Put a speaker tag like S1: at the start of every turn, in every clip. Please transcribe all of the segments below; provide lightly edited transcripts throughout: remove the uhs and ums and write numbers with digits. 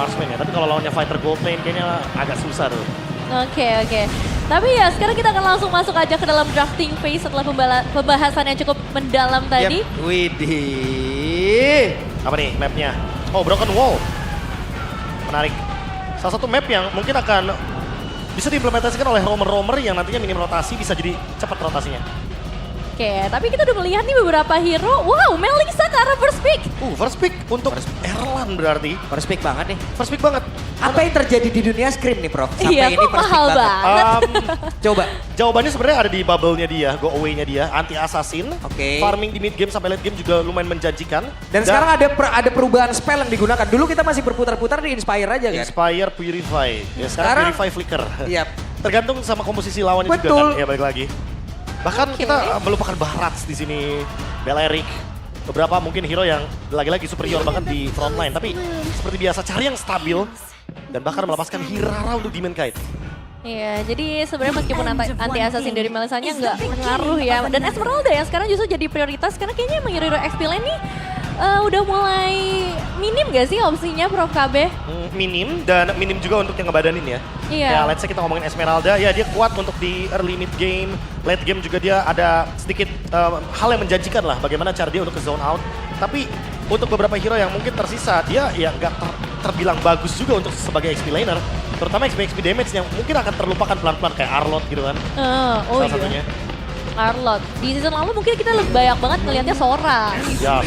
S1: marksman ya. Tapi kalau lawannya fighter gold lane kayaknya agak susah tuh.
S2: Oke. Tapi ya sekarang kita akan langsung masuk aja ke dalam drafting phase setelah pembahasan yang cukup mendalam tadi.
S1: Yep. Widih. Apa nih mapnya? Oh, Broken Wall. Menarik. Salah satu map yang mungkin akan bisa diimplementasikan oleh roamer-roamer yang nantinya minim rotasi, bisa jadi cepat rotasinya.
S2: Oke, tapi kita udah melihat nih beberapa hero. Wow, Melissa ke arah first pick.
S1: First pick untuk Erlan berarti.
S3: First pick banget nih.
S1: First pick banget.
S3: Apa yang terjadi di dunia Scrim nih Prof? Sampai
S2: Iya,
S3: ini
S2: kok
S3: first pick
S2: mahal banget.
S3: Coba.
S1: Jawabannya sebenarnya ada di bubble-nya dia, go away-nya dia, anti assassin.
S3: Oke.
S1: Farming di mid game sampai late game juga lumayan menjanjikan.
S3: Dan sekarang ada perubahan spell yang digunakan. Dulu kita masih berputar-putar di Inspire aja kan?
S1: Inspire, Purify. Ya sekarang Purify, Flicker.
S3: Iya.
S1: Tergantung sama komposisi lawannya juga
S3: Betul.
S1: kan. Ya balik lagi. Bahkan
S2: Oke.
S1: kita melupakan Bahrats di sini, Belerik. Beberapa mungkin hero yang lagi-lagi superior banget di frontline. Tapi seperti biasa cari yang stabil dan bahkan melepaskan Hirara untuk Demon Kite.
S2: Iya, jadi sebenarnya meskipun anti assassin dari Melissanya nggak ngaruh ya. Dan Esmeralda yang sekarang justru jadi prioritas karena kayaknya emang hero XP lane nih udah mulai minim gak sih opsinya Prof KB?
S1: Minim dan minim juga untuk yang ngebadanin ya.
S2: Iya.
S1: Ya let's say kita ngomongin Esmeralda, ya dia kuat untuk di early mid game, late game juga dia ada sedikit hal yang menjanjikan lah bagaimana cara dia untuk ke zone out. Tapi untuk beberapa hero yang mungkin tersisa, dia ya nggak terbilang bagus juga untuk sebagai XP laner. Terutama XP damage yang mungkin akan terlupakan pelan-pelan kayak Arlott gitu kan. Salah satunya.
S2: Arlott. Di season lalu mungkin kita lebih banyak banget ngelihatnya Sora.
S1: Ya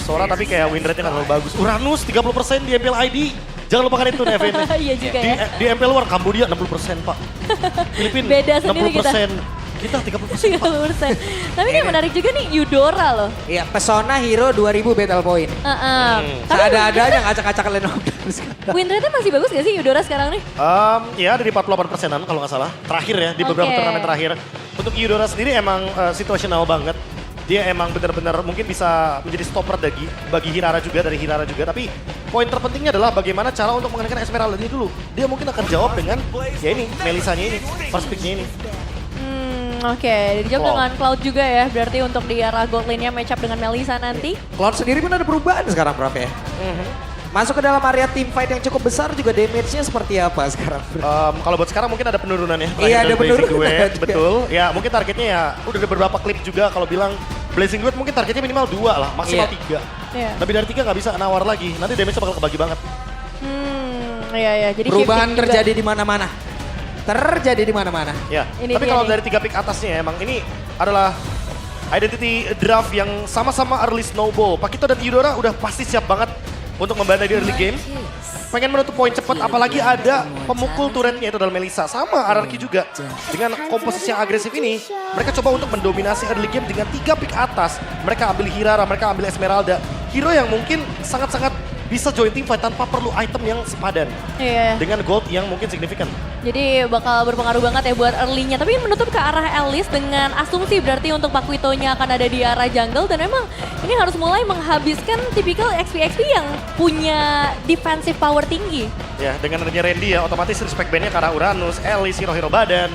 S1: Sora tapi kayak win rate-nya nggak terlalu bagus. Uranus 30% di MPL ID. Jangan lupakan itu Nevin.
S2: Iya juga ya.
S1: Di MPL luar Kambodia 60% Pak. Filipina
S2: Beda sendiri
S1: 60%. Kita 30% Pak.
S2: 30%. Tapi ini menarik juga nih Eudora loh.
S3: Iya, pesona hero 2000 battle point.
S2: Tapi
S3: Ada-adanya ngacak-ngacak lane of Dance.
S2: win rate-nya masih bagus gak sih Eudora sekarang nih?
S1: Ya ada di 48%-an kalau nggak salah. Terakhir ya, di beberapa
S2: Oke.
S1: turnamen terakhir. Untuk Eudora sendiri emang situasional banget. Dia emang benar-benar mungkin bisa menjadi stopper bagi Hirara juga, dari Hirara juga. Tapi poin terpentingnya adalah bagaimana cara untuk mengenakan Esmeralda ini dulu. Dia mungkin akan jawab dengan, ya ini, Melissanya ini, first pick-nya ini.
S2: Oke, dijawab
S1: Wow.
S2: dengan Cloud juga ya. Berarti untuk di arah gold lane-nya match up dengan Melissa nanti.
S3: Cloud sendiri pun ada perubahan sekarang Prof ya. Masuk ke dalam area team fight yang cukup besar juga damage-nya seperti apa sekarang?
S1: Kalau buat sekarang mungkin ada penurunan ya.
S3: Iya, ada
S1: Terakhir dari Blazing
S3: penurunan
S1: Duet,
S3: juga.
S1: betul. Ya mungkin targetnya ya udah ada beberapa klip juga kalau bilang Blazing Duet mungkin targetnya minimal 2 lah, maksimal 3.
S2: Iya.
S1: Lebih dari 3 nggak bisa nawar lagi, nanti damage-nya bakal kebagi banget.
S2: Iya. Jadi
S3: Perubahan
S2: shifting juga.
S3: terjadi di mana-mana. Terjadi di mana-mana.
S1: Ya,
S2: Ini
S1: tapi
S2: dia
S1: kalau
S2: nih.
S1: dari 3 pick atasnya emang ini adalah identity draft yang sama-sama early snowball. Pakito dan Eudora udah pasti siap banget untuk membantai di early game. Pengen menutup poin cepat, apalagi ada pemukul turretnya itu adalah Melissa. Sama Ararki juga. Dengan komposisi yang agresif ini, mereka coba untuk mendominasi early game dengan 3 pick atas. Mereka ambil Hirara, mereka ambil Esmeralda. Hero yang mungkin sangat-sangat bisa join team fight tanpa perlu item yang sepadan.
S2: Iya.
S1: Dengan gold yang mungkin signifikan.
S2: Jadi bakal berpengaruh banget ya buat early-nya. Tapi menutup ke arah Alice dengan asumsi berarti untuk Pakuitonya akan ada di arah jungle. Dan memang ini harus mulai menghabiskan tipikal XP-XP yang punya defensive power tinggi.
S1: Ya, dengan adanya Randy ya, otomatis respect band-nya ke arah Uranus, Alice, hero-hero badan.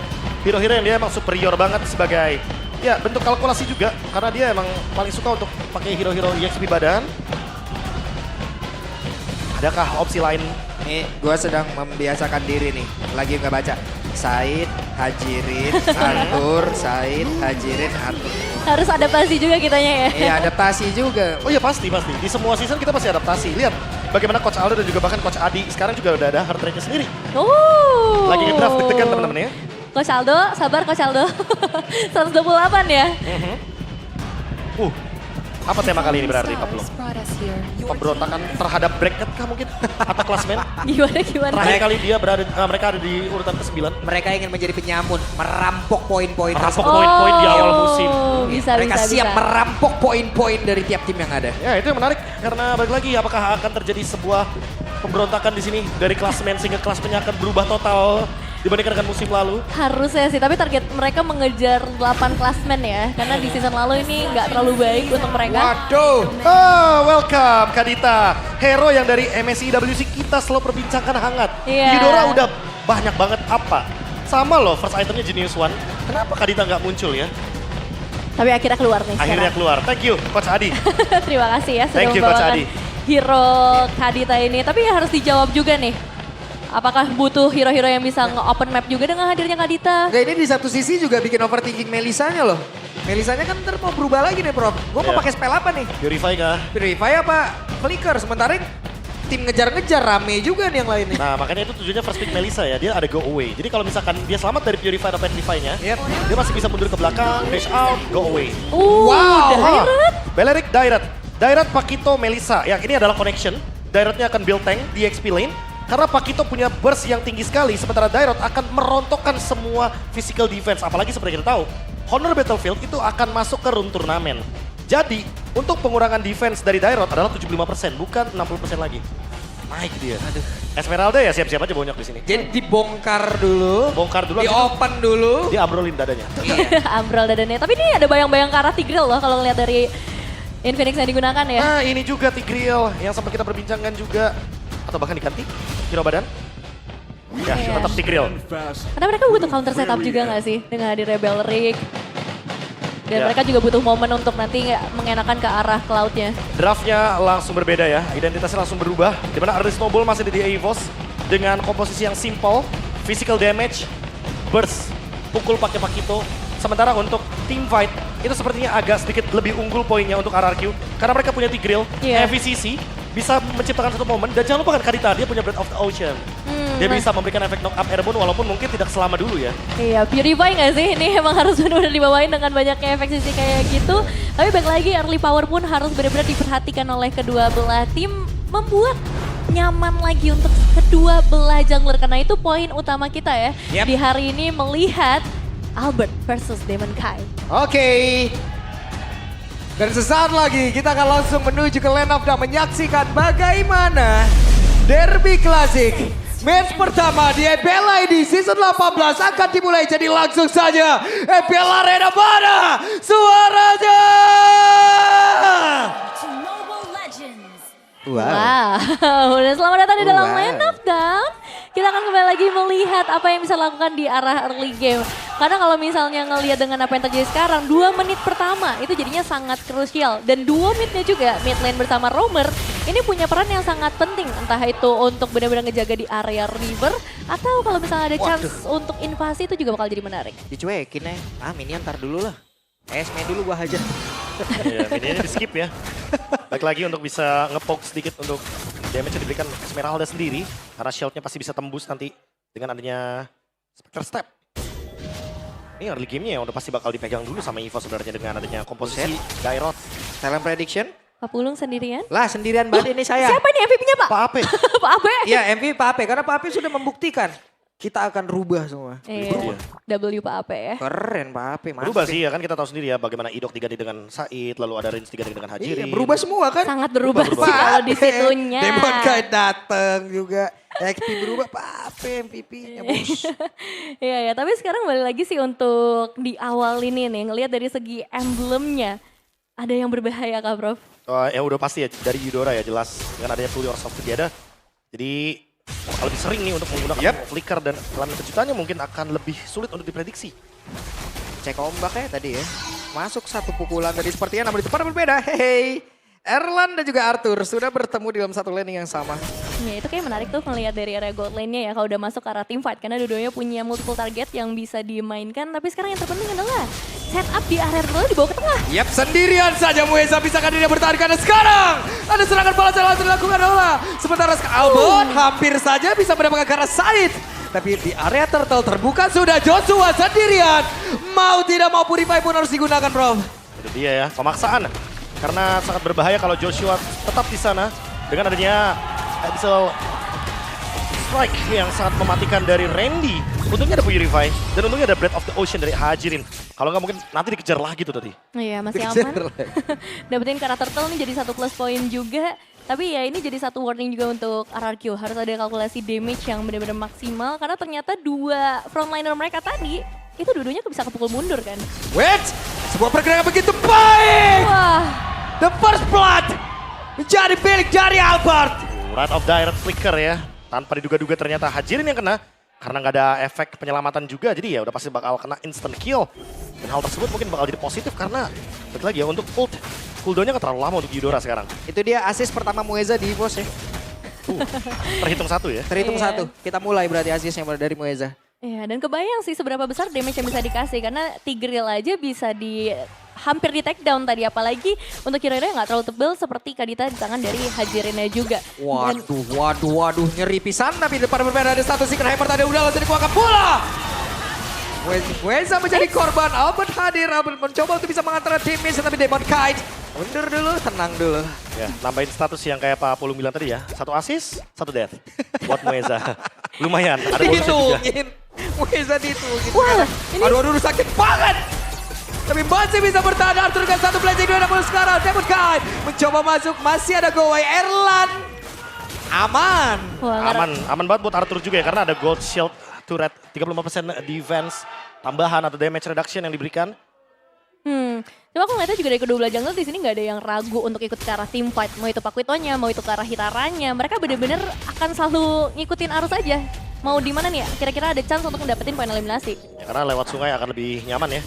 S1: Hero-hero yang dia emang superior banget sebagai, ya bentuk kalkulasi juga. Karena dia emang paling suka untuk pakai hero-hero EXP badan. Adakah opsi lain?
S3: Nih, gue sedang membiasakan diri nih. Lagi nggak baca. Said, Hajirin, Arthur, Said, Hajirin, Arthur.
S2: Harus adaptasi juga kitanya ya.
S3: Iya, adaptasi juga.
S1: Oh iya pasti. Di semua season kita pasti adaptasi. Lihat bagaimana Coach Aldo dan juga bahkan Coach Adi sekarang juga udah ada heart rate-nya sendiri. Lagi ngedraft deg-degan teman-teman ya.
S2: Coach Aldo, sabar Coach Aldo. 128 ya.
S1: Apa tema kali ini berarti Pak Blum? Pemberontakan terhadap bracket kah mungkin? Atau klasmen?
S2: Gimana?
S1: Terakhir kali dia mereka ada di urutan ke-9.
S3: Mereka ingin menjadi penyamun, merampok poin-poin.
S1: Merampok poin-poin di awal musim.
S3: Mereka siap merampok poin-poin dari tiap tim yang ada.
S1: Ya itu yang menarik karena balik lagi apakah akan terjadi sebuah pemberontakan di sini dari klasmen sehingga klasmennya akan berubah total dibandingkan dengan musim lalu.
S2: Harusnya sih, tapi target mereka mengejar 8 klasmen ya. Karena di season lalu ini nggak terlalu baik untuk mereka.
S3: Waduh.
S1: Welcome Kadita, hero yang dari MSI WC kita selalu perbincangkan hangat.
S2: Iya.
S1: Eudora udah banyak banget apa. Sama loh first itemnya Genius One. Kenapa Kadita nggak muncul ya?
S2: Tapi akhirnya keluar nih
S1: Akhirnya
S2: sekarang.
S1: keluar. Thank you Coach Adi.
S2: Terima kasih ya sudah
S1: Thank you Coach
S2: membawakan
S1: Adi.
S2: hero Kadita ini. Tapi ya harus dijawab juga nih. Apakah butuh hero-hero yang bisa nge-open map juga dengan hadirnya Kadita?
S3: Enggak, ini di satu sisi juga bikin overthinking Melisanya loh. Melisanya kan ntar mau berubah lagi nih Prof. Gue mau
S1: Iya.
S3: pakai spell apa nih?
S1: Purify kah?
S3: Purify apa? Flicker. Sementara tim ngejar-ngejar rame juga nih yang lainnya.
S1: Nah makanya itu tujuannya first pick Melissa ya, dia ada go away. Jadi kalau misalkan dia selamat dari Purify atau Petrify-nya,
S3: Yep.
S1: dia masih bisa mundur ke belakang, dash out, go away.
S3: Wow.
S2: Dairat.
S1: Beleric, Dairat. Dairat, Pakito, Melissa. Ya ini adalah connection. Dairatnya akan build tank di XP lane. Karena Pakito punya burst yang tinggi sekali, sementara Dairat akan merontokkan semua physical defense. Apalagi seperti kita tahu, Honor Battlefield itu akan masuk ke run turnamen. Jadi, untuk pengurangan defense dari Dairat adalah 75%, bukan 60% lagi. Naik dia.
S3: Aduh.
S1: Esmeralda ya siap-siap aja bonyok di sini.
S3: Jadi dibongkar dulu.
S1: Bongkar dulu,
S3: Di
S1: habis itu
S3: open dulu.
S1: dia abrolin dadanya.
S2: Ambrol dadanya. Tapi ini ada bayang-bayang ke arah Tigreal loh kalau ngeliat dari Infinix yang digunakan ya.
S1: Nah ini juga Tigreal yang sempat kita perbincangkan juga. Atau bahkan diganti, hero badan. Ya
S2: Iya.
S1: tetap Tigreal.
S2: Karena mereka butuh counter setup juga nggak sih dengan hadirnya Beleric. Dan
S1: Ya.
S2: mereka juga butuh momen untuk nanti mengenakan ke arah cloud-nya.
S1: Draftnya langsung berbeda ya, identitasnya langsung berubah. Dimana Early Snowball masih di EVOS dengan komposisi yang simple, physical damage, burst, pukul pakai Pakito. Sementara untuk team fight itu sepertinya agak sedikit lebih unggul poinnya untuk RRQ. Karena mereka punya Tigreal,
S2: Iya.
S1: FVCC, bisa menciptakan satu momen. Dan jangan lupa kan Kadita, dia punya Breath of the Ocean. Dia bisa memberikan efek knock up airborne walaupun mungkin tidak selama dulu ya.
S2: Iya, Purify nggak sih? Ini emang harus benar-benar dibawain dengan banyaknya efek sisi kayak gitu. Tapi balik lagi, early power pun harus benar-benar diperhatikan oleh kedua belah tim. Membuat nyaman lagi untuk kedua belah jungler. Karena itu poin utama kita ya.
S3: Yep.
S2: Di hari ini melihat Albert versus Demon Kai.
S3: Oke. Dan sesaat lagi kita akan langsung menuju ke Land of dan menyaksikan bagaimana Derby Classic match pertama di EPL ID Season 18 akan dimulai. Jadi langsung saja EPL Arena mana suaranya.
S4: Mobile Legends.
S2: Wow, dan selamat datang di dalam
S3: Wow.
S2: Land of Dawn. Kita akan kembali lagi melihat apa yang bisa lakukan di arah early game. Karena kalau misalnya ngelihat dengan apa yang terjadi sekarang, 2 menit pertama itu jadinya sangat krusial. Dan duo midnya juga, mid lane bersama Roamer, ini punya peran yang sangat penting. Entah itu untuk benar-benar ngejaga di area river, atau kalau misalnya ada chance untuk invasi itu juga bakal jadi menarik.
S3: Dicuekin ya. Minion ntar dulu lah. Esme dulu gua hajar.
S1: Iya, ini di skip ya. Baik lagi untuk bisa nge-poke sedikit untuk damage yang diberikan Esmeralda sendiri. Karena shieldnya pasti bisa tembus nanti dengan adanya Spectre Step. Ini early game-nya ya udah pasti bakal dipegang dulu sama Evo sebenarnya dengan adanya komposisi Dairot.
S3: Talent prediction?
S2: Pak Pulung sendirian?
S3: Lah sendirian banget ini saya.
S2: Siapa ini MVP-nya Pak?
S1: Pak Ape.
S2: Pak Abe?
S3: Iya MVP Pak Ape karena Pak Ape sudah membuktikan kita akan rubah semua.
S2: Iya, W Pak Ape ya.
S3: Keren Pak Ape. mantap.
S1: Berubah sih ya kan kita tahu sendiri ya bagaimana Idok diganti dengan Said, lalu ada Rins diganti dengan
S3: Iya,
S1: Hajirin.
S3: berubah semua kan?
S2: Sangat berubah
S1: Berubah.
S2: sih kalau di
S3: Pak Ape,
S2: situnya.
S3: Demon Knight dateng juga. XP berubah Pak Ape MVP-nya bos.
S2: Iya ya, tapi sekarang balik lagi sih untuk di awal ini nih, ngelihat dari segi emblemnya. Ada yang berbahaya Kak Prof?
S1: Yang udah pasti ya dari Eudora ya jelas dengan adanya Pull Yourself Together. Jadi bakal lebih sering nih untuk menggunakan flicker dan elemen kejutannya mungkin akan lebih sulit untuk diprediksi.
S3: Cek ombaknya tadi ya. Masuk satu pukulan tadi sepertinya namun di tempat yang berbeda. Hehe. Erlan dan juga Arthur sudah bertemu di dalam satu lane yang sama.
S2: Ya itu kayak menarik tuh ngelihat dari area gold lane-nya ya kalau udah masuk ke arah team fight. Karena dua-duanya punya multiple target yang bisa dimainkan. Tapi sekarang yang terpenting adalah setup di area dulu dibawa ke tengah.
S3: Yap, sendirian saja Mueza bisakah dia bertahan karena sekarang ada serangan balas yang langsung dilakukan oleh sementara Albon hampir saja bisa mendapatkan ke arah Said. Tapi di area turtle terbuka sudah Joshua sendirian. Mau tidak mau Purify pun harus digunakan Bro.
S1: Itu dia ya, pemaksaan. Karena sangat berbahaya kalau Joshua tetap di sana dengan adanya Abyssal Strike yang sangat mematikan dari Randy. Untungnya ada Purify dan untungnya ada Breath of the Ocean dari Hajirin. Kalau nggak mungkin nanti dikejar lagi tuh tadi.
S2: Iya masih
S3: Dikejar
S2: aman.
S3: lagi.
S2: Dapetin karakter turtle nih jadi satu plus poin juga. Tapi ya ini jadi satu warning juga untuk RRQ. Harus ada kalkulasi damage yang benar-benar maksimal. Karena ternyata dua frontliner mereka tadi, itu dua-duanya bisa kepukul mundur kan.
S3: Wait, sebuah pergerakan begitu baik.
S2: Wah,
S3: The first blood menjadi milik dari Albert.
S1: Wrath of Direct Flicker ya. Tanpa diduga-duga ternyata Hajirin yang kena. Karena nggak ada efek penyelamatan juga. Jadi ya udah pasti bakal kena instant kill. Dan hal tersebut mungkin bakal jadi positif karena balik lagi ya untuk ult cooldownnya nggak terlalu lama untuk Eudora sekarang.
S3: Itu dia assist pertama Mueza di EVOS ya.
S1: Terhitung 1 ya.
S3: Terhitung
S2: Iya.
S3: 1. Kita mulai berarti assistnya dari Mueza.
S2: Iya, dan kebayang sih seberapa besar damage yang bisa dikasih karena Tigreal aja bisa hampir di take down tadi, apalagi untuk hero yang nggak terlalu tebel seperti Kadita di tangan dari Hajirinnya juga. Dan
S3: Waduh, nyeri pisan tapi depan berbeda ada satu Secret Hammer tadi udah langsung dikeluarkan pula. Mueza menjadi korban, Albert hadir, Albert mencoba untuk bisa mengantar timnya tapi Demon Kite. Mundur dulu, tenang dulu.
S1: Ya, nambahin status yang kayak Pak Pulung bilang tadi ya. 1 assist, 1 death. Buat Mueza. Lumayan, ada bonusnya juga.
S3: Dihitungin. Mueza dihitungin.
S2: Wah, ini-
S3: Aduh, sakit banget. Tapi masih bisa bertahan Arthur dengan satu blazing 260 sekarang. Demon Kite mencoba masuk, masih ada go away. Erlan aman.
S2: Wah,
S1: Aman banget buat Arthur juga ya. Karena ada gold shield turret, 35% defense tambahan atau damage reduction yang diberikan.
S2: Cuma aku ngeliatnya juga dari kedua belah jungle di sini nggak ada yang ragu untuk ikut ke arah team fight. Mau itu Pakuitonya, mau itu ke arah Hitaranya. Mereka bener-bener akan selalu ngikutin arus aja. Mau di mana nih ya? Kira-kira ada chance untuk mendapatkan poin eliminasi.
S1: Ya, karena lewat sungai akan lebih nyaman ya.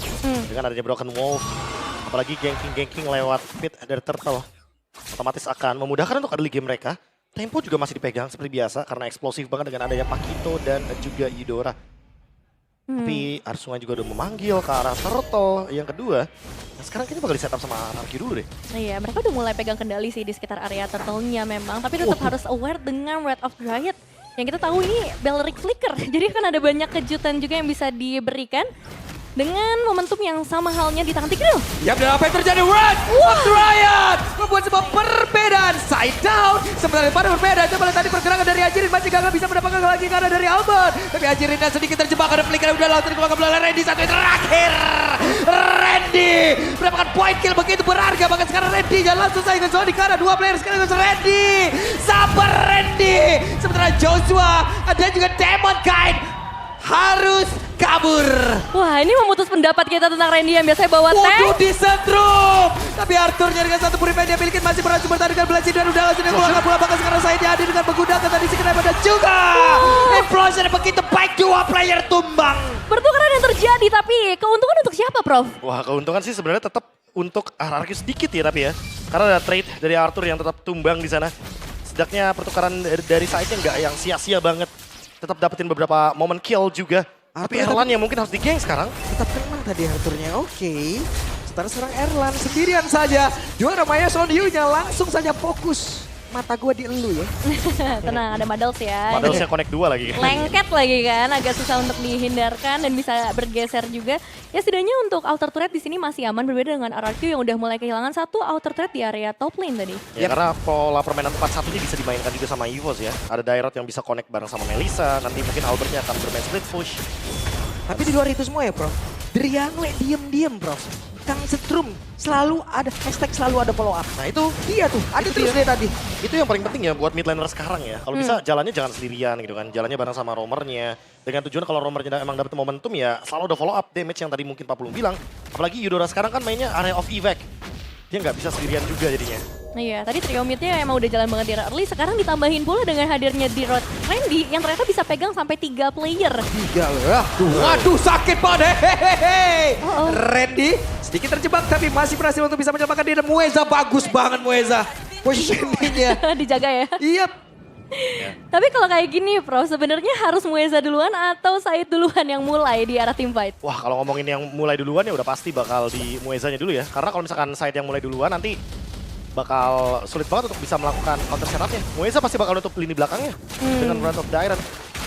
S1: Dengan adanya Broken Wolf. Apalagi ganking lewat pit dari Turtle. Otomatis akan memudahkan untuk early game mereka. Tempo juga masih dipegang seperti biasa karena eksplosif banget dengan adanya Pakito dan juga Eudora. Tapi arus sungai juga udah memanggil ke arah Turtle yang kedua. Nah, sekarang kayaknya bakal di-setup sama Anarchy dulu deh.
S2: Iya, mereka udah mulai pegang kendali sih di sekitar area turtle-nya memang. Tapi tetap harus aware dengan Wrath of Dryad. Yang kita tahu ini Bellric Flicker. Jadi kan ada banyak kejutan juga yang bisa diberikan. Dengan momentum yang sama halnya di tangan Tigreal.
S3: Ya, dan apa yang terjadi? Wrath of Dryad membuat sebuah perbedaan. Side down. Sementara pada berbeda. Coba lihat tadi pergerakan dari Hajirin. Masih gagal bisa mendapatkan lagi karena dari Albert. Tapi Hajirinnya sedikit terjebak. Ada flicker udah langsung dikeluarkan bola Randy. Satu yang terakhir. Randy mendapatkan point kill begitu berharga. Bahkan sekarang Randy jalan langsung saja ke zona di kanan. 2 player sekarang ke Randy. Sabar Randy. Sementara Joshua ada juga Demon Kite. Harus kabur.
S2: Wah, ini memutus pendapat kita tentang Randy yang biasanya bawa
S3: Waduh,
S2: tank.
S3: disetrum. Tapi Arthur dengan satu purifier dia miliki masih berhasil bertahan dengan Blazing dan udah langsung dikeluarkan bola. Bahkan sekarang saya hadir dengan menggunakan tadi Secret dan juga Implosion begitu baik, 2 player tumbang.
S2: Pertukaran yang terjadi, tapi keuntungan untuk siapa, Prof?
S1: Wah, keuntungan sih sebenarnya tetap untuk Anarchy sedikit ya tapi ya. Karena ada trade dari Arthur yang tetap tumbang di sana. Setidaknya pertukaran dari side-nya nggak yang sia-sia banget. Tetap dapetin beberapa momen kill juga. Tapi Erlan yang mungkin harus di-geng sekarang.
S3: Tetap tenang tadi Arthurnya, oke. Sekarang Erlan sendirian saja. Juara Maya Sonyu-nya langsung saja fokus. Mata gua di elu ya.
S2: Tenang, ada Madals ya.
S1: Padahal saya connect 2 lagi.
S2: Lengket lagi kan, agak susah untuk dihindarkan dan bisa bergeser juga. Ya setidaknya untuk outer turret di sini masih aman, berbeda dengan RRQ yang udah mulai kehilangan satu outer turret di area top lane tadi.
S1: Ya karena pola permainan 4-1 ini bisa dimainkan juga sama EVOS ya. Ada Dairot yang bisa connect bareng sama Melissa. Nanti mungkin Albertnya akan bermain split push.
S3: Tapi di luar itu semua ya, Prof. Drianwe diem-diem, Prof. Kang Setrum selalu ada hashtag, selalu ada follow up.
S1: Nah itu
S3: Dia tuh, ada
S1: Itu
S3: terus
S1: dia.
S3: dia tadi.
S1: itu yang paling penting ya buat mid laner sekarang ya. Kalau bisa jalannya jangan sendirian gitu kan. Jalannya bareng sama roamernya. Dengan tujuan kalau roamernya emang dapet momentum ya selalu ada follow up damage yang tadi mungkin Pak Pulung bilang. Apalagi Eudora sekarang kan mainnya area of evac. Dia nggak bisa sendirian juga jadinya.
S2: Nah iya, tadi trio midnya emang udah jalan banget di early, sekarang ditambahin pula dengan hadirnya di Randy yang ternyata bisa pegang sampai 3 player.
S3: 3 lah. Waduh, sakit banget. Hehehe.
S2: Oh.
S3: Randy sedikit terjebak tapi masih berhasil untuk bisa menyelamatkan diri. Mueza bagus banget Mueza. Positioningnya.
S2: Dijaga ya.
S3: Iya.
S2: Tapi kalau kayak gini, Prof, sebenarnya harus Mueza duluan atau Said duluan yang mulai di arah team fight?
S1: Wah kalau ngomongin yang mulai duluan ya udah pasti bakal di Muezanya dulu ya. Karena kalau misalkan side yang mulai duluan nanti bakal sulit banget untuk bisa melakukan counter setupnya. Mueza pasti bakal nutup lini belakangnya dengan Wrath of Dryad.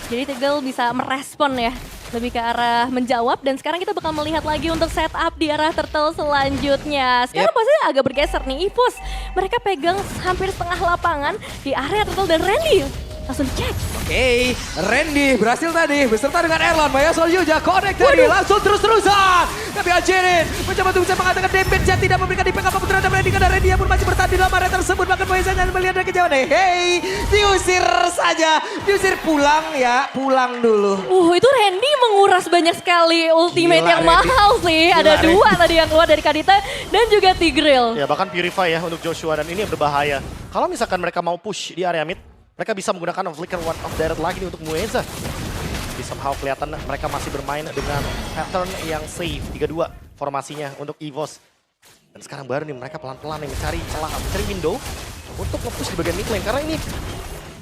S2: Jadi Tigreal bisa merespon ya, lebih ke arah menjawab. Dan sekarang kita bakal melihat lagi untuk setup di arah turtle selanjutnya. Sekarang pastinya agak bergeser nih, EVOS. Mereka pegang hampir setengah lapangan di area turtle dan Randy. Langsung cek.
S3: Oke, Randy berhasil tadi beserta dengan Erlan. Maya Solyuja connect tadi langsung terus-terusan. Tapi Ajirin mencoba untuk bisa mengatakan damage yang tidak memberikan impact apapun terhadap Randy karena Randy yang pun masih bertahan di dalam area tersebut. Bahkan Moisanya melihat dari kejauhan. Hey, diusir saja. Diusir pulang ya, pulang dulu.
S2: Itu Randy menguras banyak sekali ultimate
S3: Gila,
S2: yang
S3: Randy.
S2: mahal sih.
S3: Gila,
S2: Ada
S3: Randy.
S2: 2 tadi yang keluar dari Kadita dan juga Tigreal.
S1: Ya bahkan Purify ya untuk Joshua dan ini yang berbahaya. Kalau misalkan mereka mau push di area mid, mereka bisa menggunakan Flicker One of Dryad lagi nih untuk Mueza. Di somehow kelihatan mereka masih bermain dengan pattern yang safe. 3-2 formasinya untuk EVOS. Dan sekarang baru nih mereka pelan-pelan nih mencari celah, mencari window untuk nge-push di bagian mid lane. Karena ini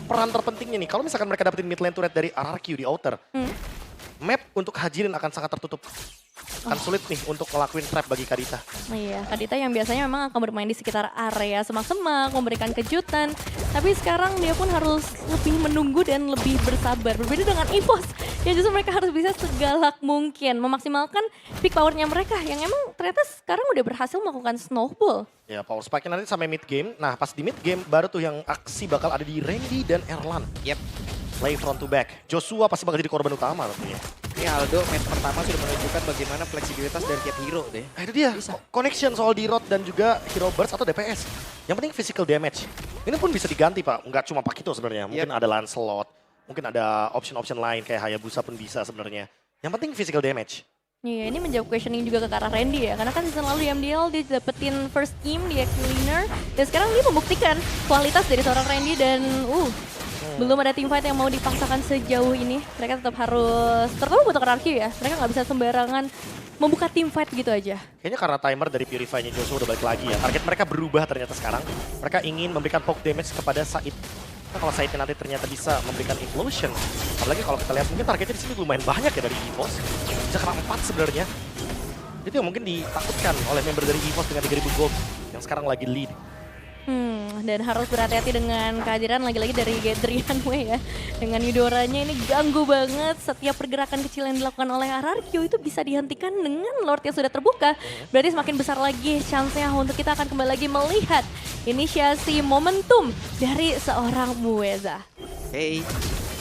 S1: peran terpentingnya nih. Kalau misalkan mereka dapetin mid lane turret dari RRQ di outer, map untuk Hajirin akan sangat tertutup. Akan sulit nih untuk ngelakuin trap bagi Kadita.
S2: Iya, Kadita yang biasanya memang akan bermain di sekitar area semak-semak, memberikan kejutan. Tapi sekarang dia pun harus lebih menunggu dan lebih bersabar. Berbeda dengan EVOS, yang justru mereka harus bisa segalak mungkin. Memaksimalkan peak powernya mereka yang emang ternyata sekarang udah berhasil melakukan snowball.
S1: Ya, power spike-nya nanti sampai mid game. Nah, pas di mid game baru tuh yang aksi bakal ada di Randy dan Erlan.
S3: Yep.
S1: Play front to back. Joshua pasti bakal jadi korban utama tentunya.
S3: Ini Aldo match pertama sudah menunjukkan bagaimana fleksibilitas dari tiap hero deh.
S1: Nah, itu dia. Connection soal D-Rod dan juga Hero Burst atau DPS. Yang penting physical damage. Ini pun bisa diganti, Pak. Nggak cuma Pakito sebenarnya. Mungkin ada Lancelot. Mungkin ada option-option lain kayak Hayabusa pun bisa sebenarnya. Yang penting physical damage.
S2: Iya, ini menjawab questioning juga ke arah Randy ya. Karena kan season lalu di MDL dia dapetin first team di X-Winner. Dan sekarang dia membuktikan kualitas dari seorang Randy dan belum ada team fight yang mau dipaksakan sejauh ini. Mereka tetap harus, terutama untuk RRQ ya. Mereka nggak bisa sembarangan membuka team fight gitu aja.
S1: Kayaknya karena timer dari Purify-nya Joshua udah balik lagi ya. Target mereka berubah ternyata sekarang. Mereka ingin memberikan poke damage kepada Said. Nah, kalau Saidnya nanti ternyata bisa memberikan implosion. Apalagi kalau kita lihat mungkin targetnya di sini lumayan banyak ya dari EVOS. Bisa kena 4 sebenarnya. Itu yang mungkin ditakutkan oleh member dari EVOS dengan 3000 gold yang sekarang lagi lead.
S2: Dan harus berhati-hati dengan kehadiran lagi-lagi dari Gedrian Wei ya. Dengan Yudoranya ini ganggu banget. Setiap pergerakan kecil yang dilakukan oleh RRQ itu bisa dihentikan dengan Lord yang sudah terbuka. Berarti semakin besar lagi chance-nya untuk kita akan kembali lagi melihat inisiasi momentum dari seorang Mueza.
S3: Hey.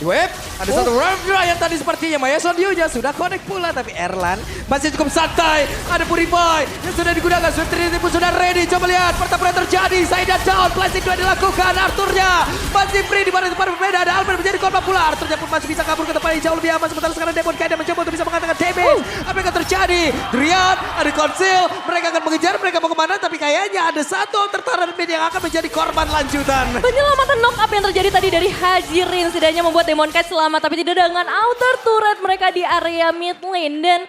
S3: Web, ada satu Ramdra yang tadi sepertinya Mayason Yuja sudah connect pula. Tapi Erlan masih cukup santai. Ada Purify yang sudah digunakan. Trinity pun sudah ready. Coba lihat pertempuran terjadi. Saida down, plastik 2 dilakukan. Arthurnya masih free di mana tempat berbeda. Ada Albert menjadi korban pula. Arthurnya pun masih bisa kabur ke tempat yang jauh lebih aman. Sementara sekarang Demon Kaida mencoba untuk bisa mengatakan damage. Apa yang akan terjadi? Drian, ada Conceal. Mereka akan mengejar, mereka mau kemana. Tapi kayaknya ada satu tertaran mid yang akan menjadi korban lanjutan.
S2: Penyelamatan knock up yang terjadi tadi dari Hajirin setidaknya membuat Demon Knight selamat, tapi tidak dengan outer turret mereka di area mid lane. Dan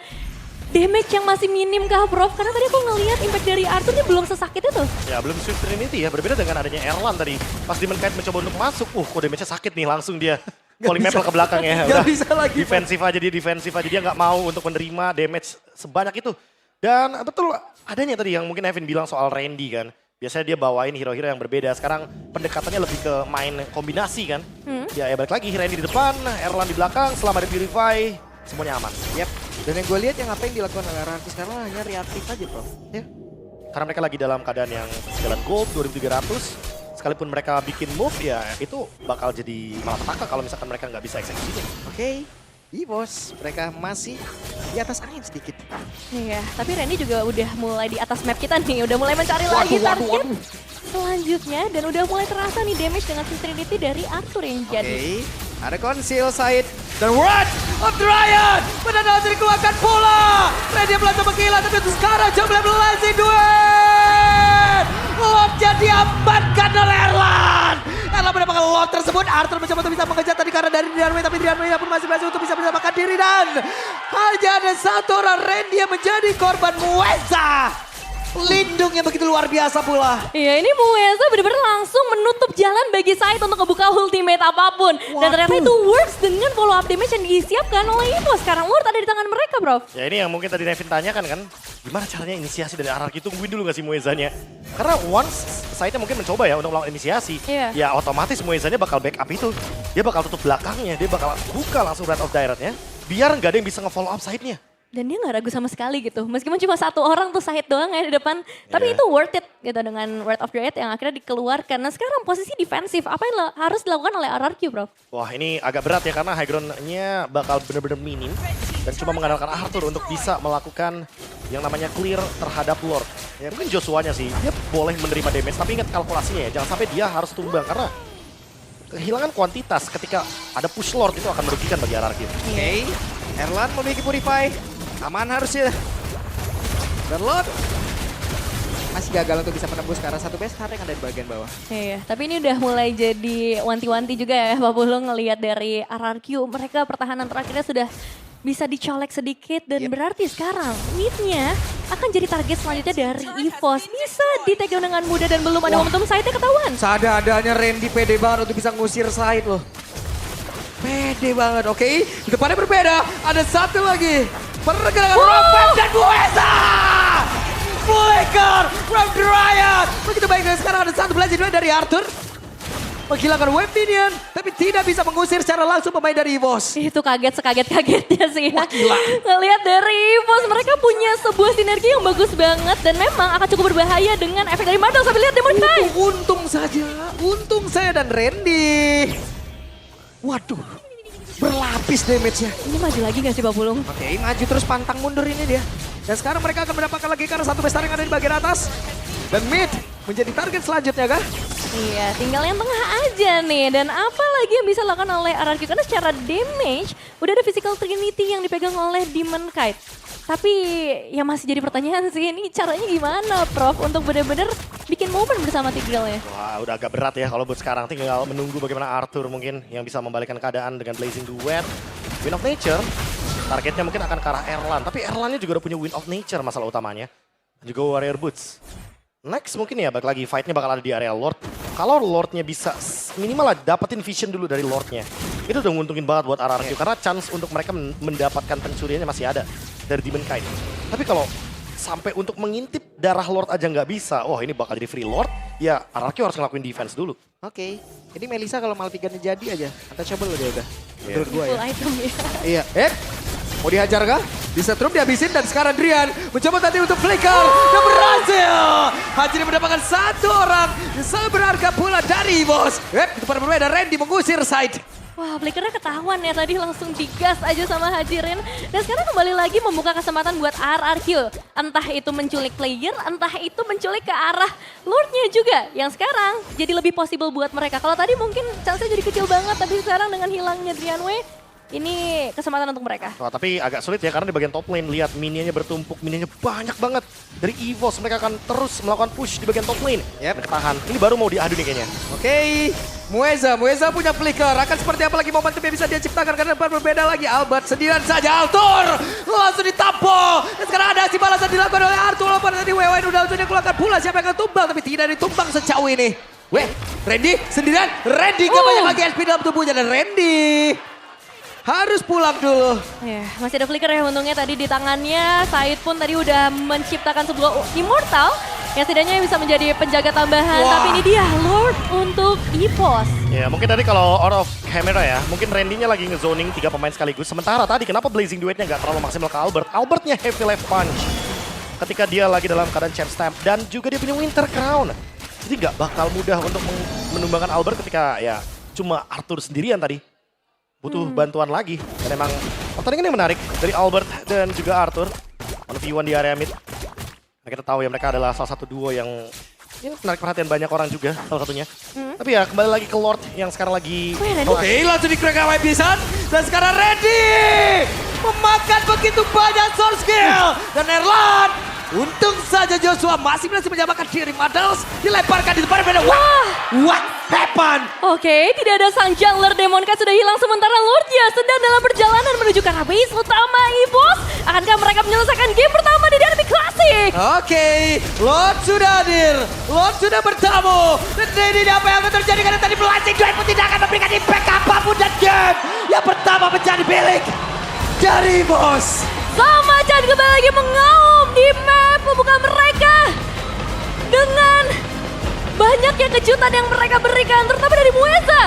S2: damage yang masih minim kah Prof? Karena tadi aku ngelihat impact dari Arthur ini belum sesakit itu.
S1: Ya belum Swift Trinity ya, berbeda dengan adanya Erlan tadi. Pas Demon Knight mencoba untuk masuk, kok damage-nya sakit nih langsung dia. Calling Maple ke belakang ya.
S3: Gak bisa lagi.
S1: Defensif aja dia nggak mau untuk menerima damage sebanyak itu. Dan betul adanya tadi yang mungkin Evan bilang soal Randy kan. Biasanya dia bawain hero-hero yang berbeda. Sekarang pendekatannya lebih ke main kombinasi kan. Ya balik lagi Randy di depan, Erlan di belakang, selama ada Purify, semuanya aman.
S3: Yep. Dan yang gue lihat yang apa yang dilakukan oleh RRQ sekarang hanya reaktif aja, Bro.
S1: Ya. Karena mereka lagi dalam keadaan yang jalan gold 2300. Sekalipun mereka bikin move ya itu bakal jadi malapetaka kalau misalkan mereka nggak bisa eksekusinya.
S3: Oke. EVOS, mereka masih di atas angin sedikit.
S2: Iya, tapi Randy juga udah mulai di atas map kita nih, udah mulai mencari lagi target selanjutnya dan udah mulai terasa nih damage dengan Trinity dari Arthur yang jadi.
S3: Oke, ada Conceal Side dan Wrath of Ryan benar-benar dikeluarkan pula. Randy belum sama gila tapi untuk sekarang coba melasi duet. Lobnya diamankan oleh Erlan. Erlan mendapatkan lob tersebut. Arthur mencoba untuk bisa mengejar tadi karena dari Drian Wei, tapi Drian Wei pun masih berhasil untuk bisa menyelamatkan diri dan hanya ada satu orang Randy yang menjadi korban Mueza. Lindung yang begitu luar biasa pula.
S2: Iya, ini Mueza benar-benar langsung menutup jalan bagi Said untuk ngebuka ultimate apapun. Dan ternyata itu works dengan follow up damage yang disiapkan oleh EVOS. Sekarang Ward ada di tangan mereka, Bro.
S1: Ya ini yang mungkin tadi Nevin tanyakan kan, gimana caranya inisiasi dari RRQ, tungguin dulu gak sih Muezanya? Karena once Saidnya mungkin mencoba ya untuk melakukan inisiasi, ya otomatis Muezanya bakal backup itu. Dia bakal tutup belakangnya, dia bakal buka langsung Wrath of Direct-nya, biar nggak ada yang bisa nge-follow up Saidnya.
S2: Dan dia nggak ragu sama sekali gitu. Meskipun cuma satu orang tuh Said doang ya di depan. Tapi itu worth it gitu dengan Wrath of Dread yang akhirnya dikeluarkan. Nah sekarang posisi defensif. Apa yang harus dilakukan oleh RRQ, Bro?
S1: Wah ini agak berat ya karena high ground-nya bakal bener-bener minim. Dan cuma mengandalkan Arthur untuk bisa melakukan yang namanya clear terhadap Lord. Ya mungkin Joshua-nya sih, dia boleh menerima damage. Tapi ingat kalkulasinya ya, jangan sampai dia harus tumbang. Karena kehilangan kuantitas ketika ada push Lord itu akan merugikan bagi RRQ.
S3: Oke, Erlan memiliki Purify. Aman harusnya. Dan Lord masih gagal untuk bisa menembus ke arah satu base karena yang ada di bagian bawah.
S2: Iya, tapi ini udah mulai jadi wanti-wanti juga ya Pak Puluh ngelihat dari RRQ. Mereka pertahanan terakhirnya sudah bisa dicolek sedikit dan berarti sekarang mid-nya akan jadi target selanjutnya dari EVOS. Bisa di-take down dengan mudah dan belum ada momentum side-nya ketahuan.
S3: Seadanya Randy pede banget untuk bisa ngusir side loh. Pede banget, oke. Di depannya berbeda, ada satu lagi. Pergerakan Rompet dan Buesa! Flicker from Riot. Begitu baik, dan sekarang ada satu belajar dari Arthur. Menghilangkan web minion, tapi tidak bisa mengusir secara langsung pemain dari EVOS.
S2: Itu kaget sekaget-kagetnya sih.
S3: Wah, gila.
S2: Ngelihat dari EVOS, mereka punya sebuah sinergi yang bagus banget. Dan memang akan cukup berbahaya dengan efek dari Madang. Sampai lihat Demon Kai.
S3: Untung saya dan Randy. Waduh, berlapis damage-nya.
S2: Ini maju lagi gak sih Papulung?
S3: Oke, maju terus pantang mundur ini dia. Dan sekarang mereka akan mendapatkan lagi karena satu besar yang ada di bagian atas. Dan mid menjadi target selanjutnya kah?
S2: Iya, tinggal yang tengah aja nih. Dan apa lagi yang bisa dilakukan oleh RRQ? Karena secara damage, udah ada physical trinity yang dipegang oleh Demon Kite. Tapi yang masih jadi pertanyaan sih, ini caranya gimana Prof? Untuk bener-bener bikin momen bersama Tigreal ya?
S1: Wah, udah agak berat ya kalau buat sekarang. Tinggal menunggu bagaimana Arthur mungkin yang bisa membalikkan keadaan dengan Blazing Duet. Wind of Nature, targetnya mungkin akan ke arah Erlan. Tapi Erlannya juga udah punya Wind of Nature masalah utamanya. Dan juga Warrior Boots. Next mungkin ya balik lagi fight-nya bakal ada di area Lord. Kalau Lordnya bisa minimal lah dapetin vision dulu dari Lordnya. Itu udah nguntungin banget buat RRQ. Karena chance untuk mereka mendapatkan pencuriannya masih ada dari Demon Kite. Tapi kalau sampai untuk mengintip darah Lord aja nggak bisa, wah ini bakal jadi free Lord. Ya RRQ harus ngelakuin defense dulu.
S3: Oke, ini Melissa kalau Malvigannya jadi aja. Untouchable dia udah. Menurut gua
S2: Full
S3: ya.
S2: item ya.
S3: Iya. Mau dihajar kah? Disetrum dihabisin dan sekarang Drian mencoba tadi untuk flicker. Dan berhasil. Hajiri mendapatkan satu orang. Yang sangat berharga pula dari EVOS. Di depan berbeda Randy mengusir side.
S2: Wah, flickernya ketahuan ya tadi langsung digas aja sama Hajirin. Dan sekarang kembali lagi membuka kesempatan buat RRQ. Entah itu menculik player, entah itu menculik ke arah Lordnya juga. Yang sekarang jadi lebih possible buat mereka. Kalau tadi mungkin chance-nya jadi kecil banget, tapi sekarang dengan hilangnya Drianway, ini kesempatan untuk mereka.
S1: Wah, tapi agak sulit ya karena di bagian top lane lihat minionnya bertumpuk, minionnya banyak banget. Dari EVOS mereka akan terus melakukan push di bagian top lane.
S3: Yep.
S1: Mereka tahan. Ini baru mau diadu nih kayaknya.
S3: Oke, Mueza punya flicker. Akan seperti apa lagi momentum yang bisa dia ciptakan karena depan berbeda lagi. Albert sendirian saja, Arthur langsung ditampol. Dan sekarang ada aksi balasan dilakukan oleh Arthur. Walaupun tadi WWN udah langsung keluarkan pula siapa yang akan tumbang. Tapi tidak ditumbang sejauh ini. Randy sendirian. Randy gak banyak lagi SP dalam tubuhnya. Dan Randy harus pulang dulu.
S2: Ya, masih ada flicker ya untungnya tadi di tangannya. Said pun tadi udah menciptakan sebuah Immortal yang setidaknya bisa menjadi penjaga tambahan.
S3: Wah.
S2: Tapi ini dia Lord untuk EVOS.
S1: Ya mungkin tadi kalau out of camera ya, mungkin Randy-nya lagi ngezoning 3 pemain sekaligus. Sementara tadi kenapa Blazing Duet-nya nggak terlalu maksimal ke Albert? Albertnya heavy left punch. Ketika dia lagi dalam keadaan champ stamp dan juga dia punya Winter Crown. Jadi nggak bakal mudah untuk menumbangkan Albert ketika ya cuma Arthur sendirian tadi. Butuh bantuan lagi. Dan emang pertandingan yang menarik dari Albert dan juga Arthur. 1v1 di area mid. Nah, kita tahu ya mereka adalah salah satu duo yang ya, menarik perhatian banyak orang juga salah satunya. Tapi ya kembali lagi ke Lord yang sekarang lagi...
S3: Oke, langsung di-crack away pisan. Dan sekarang Randy memakan begitu banyak soul skill. Dan Erlan, untung saja Joshua masih berhasil menyamakan diri. Madals dilemparkan di depan beda. What happened?
S2: Oke, tidak ada sang jungler Demonka sudah hilang sementara Lordnya sedang dalam perjalanan menuju ke arah base utama EVOS. Akankah mereka menyelesaikan game pertama di Derby Classic?
S3: Oke, Lord sudah hadir. Lord sudah bertamu. Dan ini apa yang akan terjadi karena tadi Blazing Duet pun tidak akan memberikan impact apapun dan game yang pertama menjadi milik dari EVOS.
S2: Sama Chan kembali lagi mengaum di map pembuka mereka. Dengan banyaknya kejutan yang mereka berikan, terutama dari Mueza.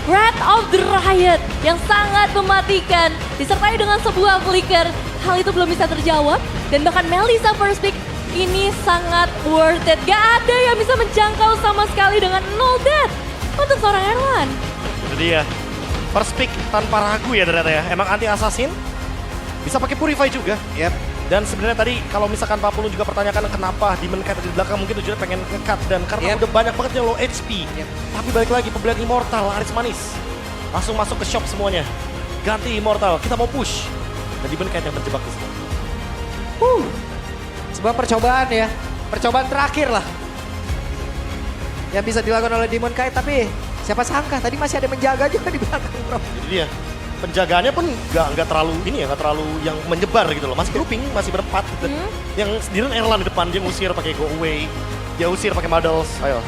S2: Wrath of the Riot yang sangat mematikan, disertai dengan sebuah flicker. Hal itu belum bisa terjawab, dan bahkan Melissa first pick ini sangat worth it. Gak ada yang bisa menjangkau sama sekali dengan 0 death untuk seorang Erlan.
S1: Itu dia. First pick tanpa ragu ya ternyata ya. Emang anti assassin. Bisa pakai Purify juga. Dan sebenarnya tadi kalau misalkan Pak Pulung juga pertanyakan kenapa Demon Kite di belakang mungkin tujuannya pengen nge-cut dan karena udah banyak banget yang low HP. Tapi balik lagi pembelian Immortal, laris manis. Langsung masuk ke shop semuanya. Ganti Immortal, kita mau push. Dan Demon Kite yang terjebak di sini.
S3: Sebuah percobaan ya. Percobaan terakhir lah. Yang bisa dilakukan oleh Demon Kite, tapi siapa sangka tadi masih ada yang menjaga juga di belakang bro.
S1: Jadi dia. penjagaannya pun nggak terlalu ini ya, nggak terlalu yang menyebar gitu loh. Masih grouping, masih berempat gitu. Yang sendirian Erlan di depan, dia ngusir pakai go away, dia usir pakai models. Ayo,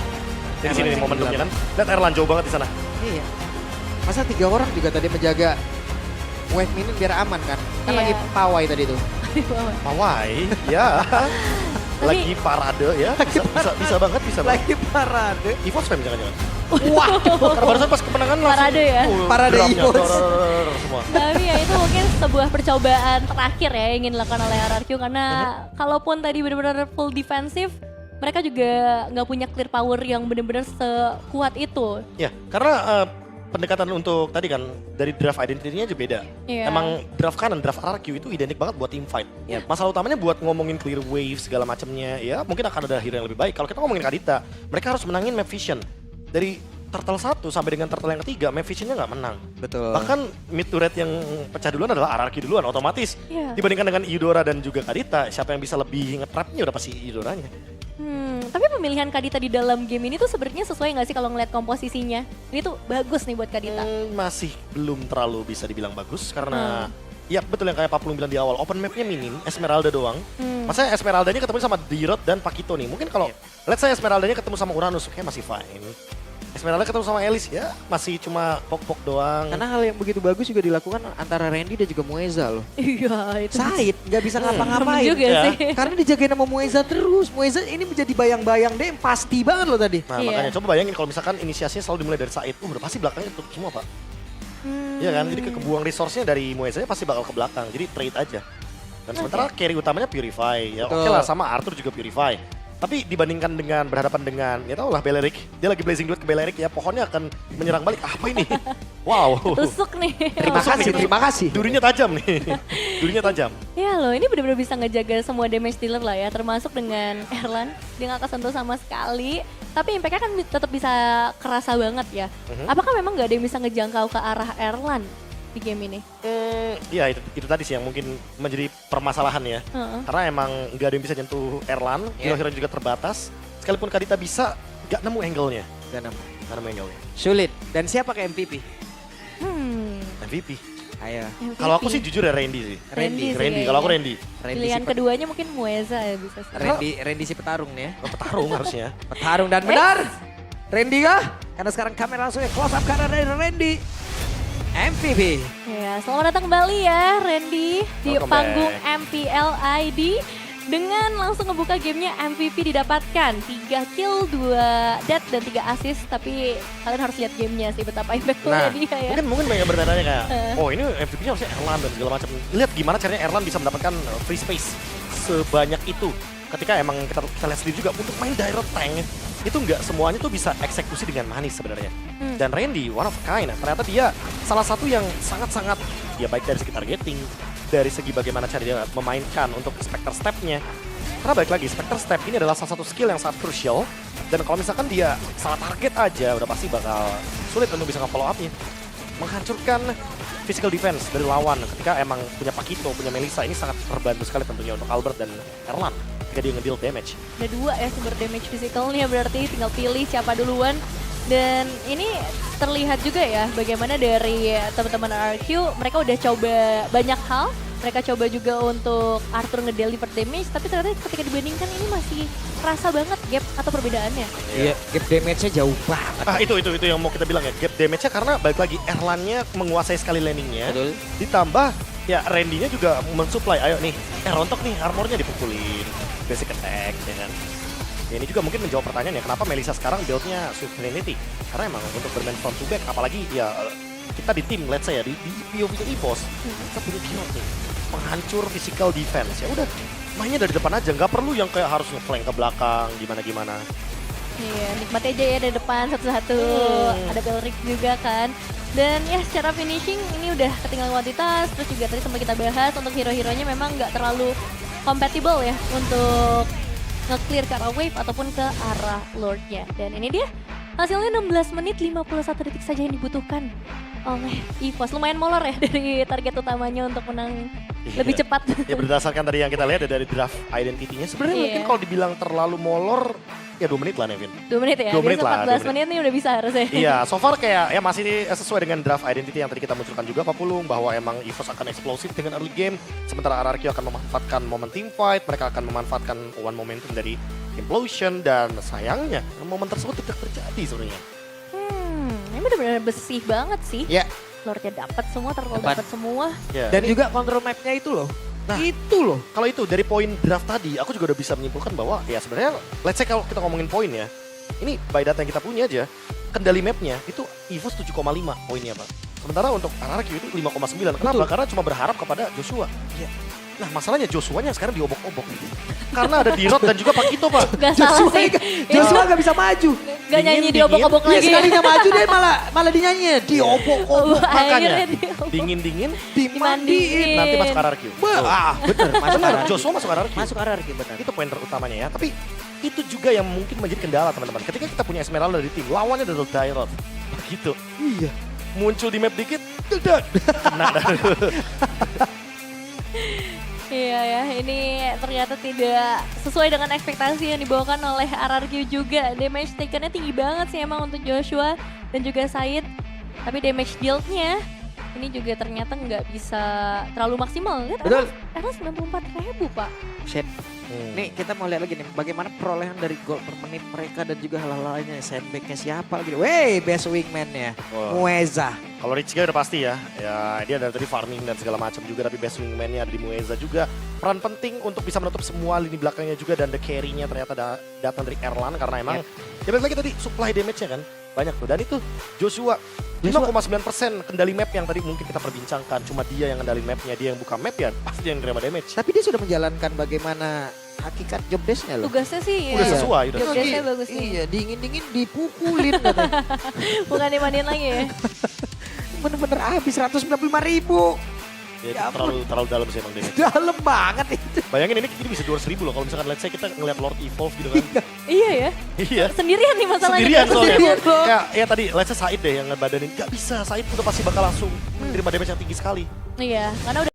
S1: dari sini nih momentumnya kan. Lihat Erlan jauh banget di sana.
S3: Iya. Masa 3 orang juga tadi menjaga wave minion biar aman kan? Kan
S2: Iya.
S3: lagi pawai tadi tuh.
S1: Pawai, ya. Lagi parade ya, bisa banget, bisa banget.
S3: Lagi parade.
S1: Evo spam jangan-jangan.
S3: Wah,
S1: Karena barusan pas kemenangan langsung.
S2: Parade ya?
S3: Parade
S1: drumnya,
S3: Evo.
S1: semua.
S2: Tapi ya itu mungkin sebuah percobaan terakhir ya yang ingin dilakukan oleh RRQ karena kalaupun tadi benar-benar full defensif, mereka juga nggak punya clear power yang benar-benar sekuat itu.
S1: Ya, karena pendekatan untuk tadi kan dari draft identity-nya aja beda.
S2: Iya.
S1: Emang draft kanan, draft RRQ itu identik banget buat team fight.
S2: Iya.
S1: Masalah utamanya buat ngomongin clear wave segala macamnya, ya mungkin akan ada hero yang lebih baik. Kalau kita ngomongin Kadita, mereka harus menangin map vision. Dari turtle 1 sampai dengan turtle yang ketiga, map visionnya nggak menang.
S3: betul.
S1: Bahkan mid turret yang pecah duluan adalah RRQ duluan, otomatis.
S2: Iya.
S1: Dibandingkan dengan Eudora dan juga Kadita, siapa yang bisa lebih nge-trapnya udah pasti Eudoranya.
S2: Tapi pemilihan Kadita di dalam game ini tuh sebenarnya sesuai nggak sih kalau ngeliat komposisinya? Ini tuh bagus nih buat Kadita.
S1: Masih belum terlalu bisa dibilang bagus karena ya betul yang kayak Paplu bilang di awal, open mapnya minim, Esmeralda doang. Masa Esmeraldanya ketemu sama Dirot dan Pakito nih. Mungkin kalau let's say Esmeraldanya ketemu sama Uranus, kayak masih fine. Esmeralda ketemu sama Elis ya masih cuma pok-pok doang.
S3: Karena hal yang begitu bagus juga dilakukan antara Randy dan juga Mueza loh.
S2: Iya itu.
S3: Said nggak bisa
S2: Serem
S3: ngapa-ngapain.
S2: juga
S1: Ya.
S2: sih.
S3: Karena dijagain sama Mueza terus. Mueza ini menjadi bayang-bayang deh, pasti banget loh tadi.
S1: Nah
S2: Iya.
S1: makanya coba bayangin kalau misalkan inisiasinya selalu dimulai dari Said, udah pasti belakangnya tutup semua pak. Iya kan, jadi kebuang resource-nya dari Muezanya pasti bakal ke belakang, jadi trade aja. Dan sementara carry utamanya Purify, ya oke
S3: Betul.
S1: lah sama Arthur juga Purify. Tapi dibandingkan dengan berhadapan dengan, ya tau lah Beleric, dia lagi blazing duet ke Beleric ya pohonnya akan menyerang balik, apa ini? Wow.
S2: Tusuk nih.
S3: Terima kasih.
S1: Durinya tajam nih, durinya tajam.
S2: Ya loh, ini benar-benar bisa ngejaga semua damage dealer lah ya, termasuk dengan Erlan. Dia nggak kesentuh sama sekali, tapi impact-nya kan tetap bisa kerasa banget ya. Apakah memang nggak ada yang bisa ngejangkau ke arah Erlan di game ini?
S1: Ya itu tadi sih yang mungkin menjadi permasalahan ya. Karena emang nggak ada yang bisa nyentuh Erlan, hero-hero juga terbatas. Sekalipun Kadita bisa, nggak nemu angle-nya. Nggak nemu angle-nya.
S3: Sulit. Dan siapa ke MVP?
S1: MVP.
S3: Ayo.
S2: MVP.
S1: Kalau aku sih jujur ya Randy sih.
S2: Randy sih
S1: Randy, kalau aku
S2: kayaknya.
S1: Randy.
S2: Pilihan keduanya mungkin Mueza ya bisa sih.
S3: Randy si petarung nih ya.
S1: Petarung harusnya.
S3: Petarung dan benar. Randy kah? Karena sekarang kamera langsung close up karena dari Randy. MVP.
S2: Ya, selamat datang kembali ya Randy di
S1: Welcome
S2: panggung
S1: back.
S2: MPL ID dengan langsung ngebuka gamenya MVP didapatkan 3 kill, 2 death dan 3 assist, tapi kalian harus lihat gamenya sih betapa impactfulnya dia ya.
S1: mungkin banyak bertanya kayak, oh ini MVP-nya harusnya Erlan dan segala macam. Lihat gimana caranya Erlan bisa mendapatkan free space sebanyak itu. Ketika emang kita lihat sendiri juga untuk main direct tank, itu nggak semuanya tuh bisa eksekusi dengan manis sebenarnya. Dan Randy, one of a kind, ternyata dia salah satu yang sangat-sangat, ya baik dari segi targeting, dari segi bagaimana cara dia memainkan untuk Spectre Step-nya. Karena balik lagi, Spectre Step ini adalah salah satu skill yang sangat krusial, dan kalau misalkan dia salah target aja, udah pasti bakal sulit untuk bisa nge-follow up-nya. Menghancurkan physical defense dari lawan ketika emang punya Pakito, punya Melissa, ini sangat terbantu sekali tentunya untuk Albert dan Erlan ketika dia nge-deal damage.
S2: Ada 2 ya sumber damage physicalnya, berarti tinggal pilih siapa duluan. Dan ini terlihat juga ya bagaimana dari teman-teman RRQ, mereka udah coba banyak hal. Mereka coba juga untuk Arthur ngedeliver damage, tapi ternyata ketika dibandingkan ini masih kerasa banget gap atau perbedaannya.
S3: Iya, gap damage-nya jauh banget.
S1: Itu yang mau kita bilang ya, gap damage-nya karena balik lagi Erlannya menguasai sekali landing-nya.
S3: Betul.
S1: Ditambah ya Randy-nya juga mensupply, ayo nih, rontok nih armornya dipukulin, basic attack ya kan. Ya, ini juga mungkin menjawab pertanyaan ya, kenapa Melissa sekarang build-nya Swift Trinity. Karena emang untuk bermain front to back, apalagi ya kita di tim, let's say ya, di POV EVOS, kita punya hero nih, penghancur physical defense. Ya udah, mainnya dari depan aja, nggak perlu yang kayak harus nge-flank ke belakang, gimana-gimana.
S2: Iya, nikmati aja ya dari depan satu-satu. Ada Belric juga kan. Dan ya secara finishing ini udah ketinggalan kuantitas. Terus juga tadi sempat kita bahas untuk hero-heronya memang nggak terlalu compatible ya untuk nge-clear ke arah wave ataupun ke arah lordnya. Dan ini dia Hasilnya 16 menit 51 detik saja yang dibutuhkan oleh EVOS. Lumayan molor ya dari target utamanya untuk menang lebih cepat.
S1: Ya berdasarkan tadi yang kita lihat dari draft identity-nya sebenarnya
S2: Iya.
S1: mungkin kalau dibilang terlalu molor ya 2 menit lah Nevin.
S2: 2 menit ya?
S1: 2 menit
S2: Biasa
S1: lah,
S2: 14
S1: 2
S2: menit nih udah bisa harusnya.
S1: Iya, so far kayak ya masih sesuai dengan draft identity yang tadi kita munculkan juga Pak Pulung, bahwa emang EVOS akan eksplosif dengan early game, sementara RRQ akan memanfaatkan momen team fight, mereka akan memanfaatkan one momentum dari implosion, dan sayangnya momen tersebut tidak terjadi sebenarnya.
S2: Ini benar-benar bersih banget sih.
S3: Ya,
S2: Lordnya dapat semua, turtle
S3: Dapat.
S2: dapat semua.
S1: Ya,
S3: dan
S1: ini-
S3: juga kontrol mapnya itu loh.
S1: Nah.
S3: Itu loh.
S1: kalau itu dari poin draft tadi, aku juga udah bisa menyimpulkan bahwa ya sebenarnya let's say kalau kita ngomongin poin ya, ini by data yang kita punya aja, kendali mapnya itu EVOS 7,5 poinnya Pak. Sementara untuk RRQ itu 5,9. Kenapa?
S3: Betul.
S1: Karena cuma berharap kepada Joshua.
S3: Iya.
S1: Nah masalahnya Joshua-nya sekarang diobok-obok. Karena ada D-Rod dan juga Pakito Pak.
S2: Gak salah sih.
S3: Joshua gak bisa maju.
S2: Gak nyanyi
S1: Dingin,
S2: diobok-obok
S3: Dia
S2: lagi.
S3: sekalinya maju dia malah dinyanyi. Diobok-obok.
S1: Makanya
S2: Akhirnya dia-
S1: dingin-dingin
S3: Dimandiin.
S1: nanti masuk RRQ. Tuh.
S3: Bener. Masuk
S1: Benar,
S3: RRQ.
S1: Joshua masuk RRQ.
S3: Masuk RRQ bener.
S1: Itu poin terutamanya ya. Tapi itu juga yang mungkin menjadi kendala teman-teman. Ketika kita punya Esmeralda di tim, lawannya adalah D-Rod. Begitu.
S3: Iya.
S1: Muncul di map dikit, dedak. Kena dah.
S2: Iya ya, ini ternyata tidak sesuai dengan ekspektasi yang dibawakan oleh RRQ juga. Damage taken-nya tinggi banget sih emang untuk Joshua dan juga Said. Tapi damage dealt-nya ini juga ternyata nggak bisa terlalu maksimal. Lihat,
S3: Betul.
S2: Errol 94.000 Pak.
S3: Shit. Nih kita mau lihat lagi nih bagaimana perolehan dari gol per menit mereka dan juga hal-hal lainnya. Sandback-nya siapa lagi? Wey, best wingman-nya.
S1: Wah.
S3: Mueza.
S1: Kalau Rizky udah pasti ya. Ya dia dari tadi farming dan segala macam juga, tapi best wingman-nya ada di Mueza juga. Peran penting untuk bisa menutup semua lini belakangnya juga, dan the carry-nya ternyata datang dari Erlan karena emang ya balik lagi tadi supply damage-nya kan banyak tuh. Dan itu Joshua 5,9% kendali map yang tadi mungkin kita perbincangkan. Cuma dia yang kendali mapnya, dia yang buka map ya pasti dia yang terima damage.
S3: Tapi dia sudah menjalankan bagaimana hakikat job desk-nya loh.
S2: Tugasnya sih
S1: Udah
S2: ya,
S1: sesuai, udah
S2: job
S1: sesuai.
S2: desk-nya bagus nih.
S3: Iya, dingin-dingin dipukulin katanya.
S2: Bukan dimandiin lagi ya.
S3: Bener-bener habis 195.000.
S1: Ya,
S3: Ya
S1: itu terlalu dalam sih emang damage.
S3: Dalam banget itu.
S1: Bayangin ini bisa 200.000 loh kalau misalkan let's say kita ngeliat Lord Evolve gitu kan.
S2: Iya ya.
S1: Iya.
S2: Sendirian nih masalahnya.
S1: Sendirian soalnya.
S3: Sendirian loh.
S1: Ya tadi let's say Said deh yang ngebadanin. Gak bisa, Said udah pasti bakal langsung menerima damage yang tinggi sekali.
S2: Iya, karena udah